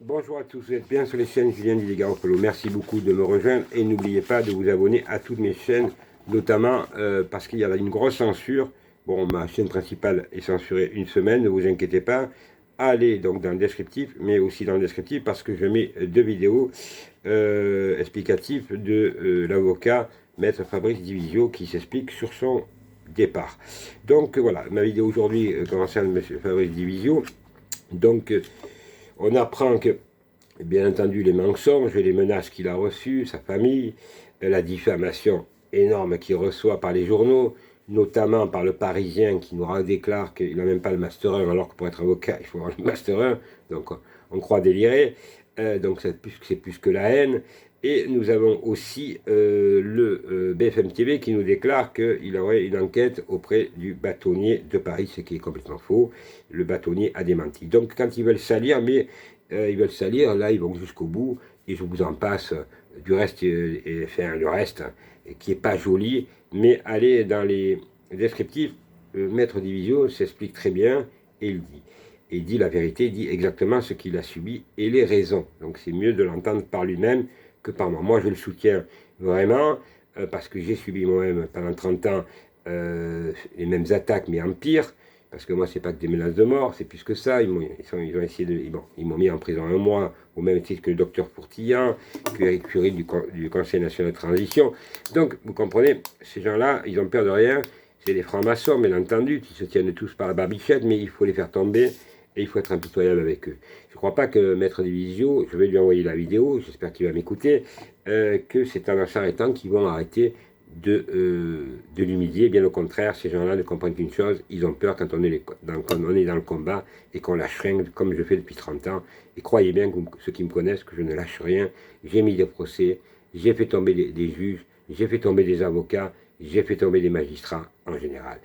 Bonjour à tous, vous êtes bien sur les chaînes Julien Di Garoppolo. Merci beaucoup de me rejoindre et n'oubliez pas de vous abonner à toutes mes chaînes, notamment parce qu'il y a une grosse censure. Bon, ma chaîne principale est censurée une semaine, ne vous inquiétez pas. Allez donc dans le descriptif, mais aussi dans le descriptif parce que je mets deux vidéos explicatives de l'avocat Maître Fabrice Divisio qui s'explique sur son départ. Donc voilà, ma vidéo aujourd'hui concerne M. Fabrice Divisio. Donc on apprend que, bien entendu, les mensonges, les menaces qu'il a reçues, sa famille, la diffamation énorme qu'il reçoit par les journaux, notamment par le Parisien qui nous déclare qu'il n'a même pas le Master 1, alors que pour être avocat, il faut avoir le Master 1, donc on croit délirer, donc c'est plus que la haine. Et nous avons aussi le BFM TV qui nous déclare qu'il aurait une enquête auprès du bâtonnier de Paris, ce qui est complètement faux. Le bâtonnier a démenti. Donc quand ils veulent salir, mais ils veulent salir, là ils vont jusqu'au bout, et je vous en passe du reste, le reste, qui n'est pas joli, mais allez dans les descriptifs, Maître Divisio s'explique très bien, et il dit. Et il dit la vérité, il dit exactement ce qu'il a subi et les raisons. Donc c'est mieux de l'entendre par lui-même que par moi. Moi je le soutiens vraiment, parce que j'ai subi moi-même pendant 30 ans les mêmes attaques, mais en pire. Parce que moi, c'est pas que des menaces de mort, c'est plus que ça. Ils ont essayé de. Bon, ils m'ont mis en prison 1 mois, au même titre que le docteur Pourtillan, que Eric Curie du Conseil national de transition. Donc, vous comprenez, ces gens-là, ils ont peur de rien. C'est des francs-maçons, bien entendu, qui se tiennent tous par la barbichette, mais il faut les faire tomber et il faut être impitoyable avec eux. Je ne crois pas que Maître Divisio, je vais lui envoyer la vidéo, j'espère qu'il va m'écouter, que c'est en s'arrêtant qu'ils vont arrêter de l'humilier. Bien au contraire, ces gens-là ne comprennent qu'une chose, ils ont peur quand on est dans le combat et qu'on lâche rien, comme je fais depuis 30 ans. Et croyez bien, que ceux qui me connaissent, que je ne lâche rien. J'ai mis des procès, j'ai fait tomber des juges, j'ai fait tomber des avocats, j'ai fait tomber des magistrats en général.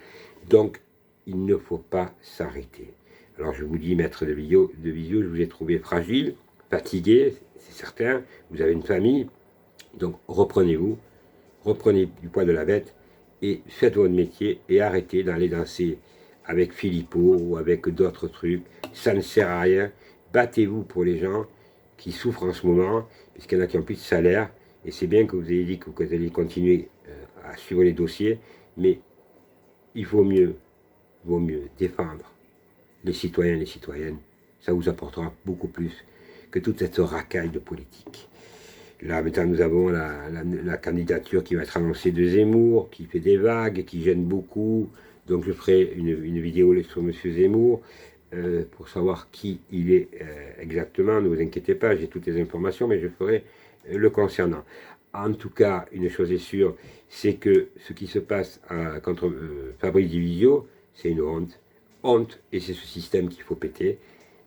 Donc, il ne faut pas s'arrêter. Alors je vous dis, Maître Divisio, je vous ai trouvé fragile, fatigué, c'est certain, vous avez une famille, donc reprenez-vous, reprenez du poids de la bête et faites votre métier et arrêtez d'aller danser avec Philippot ou avec d'autres trucs. Ça ne sert à rien. Battez-vous pour les gens qui souffrent en ce moment, puisqu'il y en a qui ont plus de salaire. Et c'est bien que vous ayez dit que vous allez continuer à suivre les dossiers, mais il vaut mieux défendre les citoyens et les citoyennes. Ça vous apportera beaucoup plus que toute cette racaille de politique. Là, maintenant, nous avons la candidature qui va être annoncée de Zemmour, qui fait des vagues, qui gêne beaucoup. Donc, je ferai une vidéo sur M. Zemmour pour savoir qui il est exactement. Ne vous inquiétez pas, j'ai toutes les informations, mais je ferai le concernant. En tout cas, une chose est sûre, c'est que ce qui se passe contre Fabrice Divisio, c'est une honte. Honte, et c'est ce système qu'il faut péter,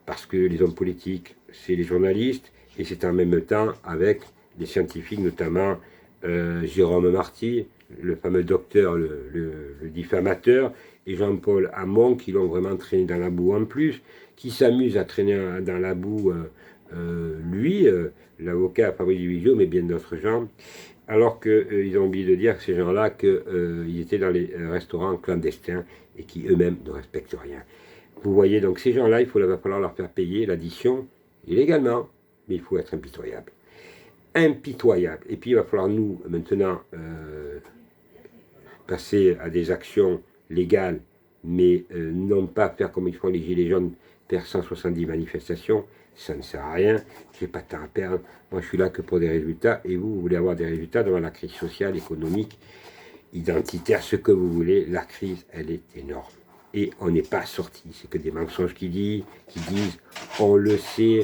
parce que les hommes politiques, c'est les journalistes, et c'est en même temps avec les scientifiques, notamment Jérôme Marty, le fameux docteur, le diffamateur, et Jean-Paul Hamon, qui l'ont vraiment traîné dans la boue en plus, qui s'amuse à traîner dans la boue, lui, l'avocat Fabrice Divisio, mais bien d'autres gens, alors qu'ils ont oublié de dire, ces gens-là, qu'ils étaient dans les restaurants clandestins et qui eux-mêmes ne respectent rien. Vous voyez, donc ces gens-là, va falloir leur faire payer l'addition illégalement, mais il faut être impitoyable. Impitoyable. Et puis il va falloir nous, maintenant, passer à des actions légales, mais non pas faire comme ils font les Gilets jaunes, faire 170 manifestations, ça ne sert à rien, j'ai pas de temps à perdre, moi je suis là que pour des résultats, et vous voulez avoir des résultats devant la crise sociale, économique, identitaire, ce que vous voulez, la crise, elle est énorme. Et on n'est pas sorti, c'est que des mensonges qui disent, on le sait,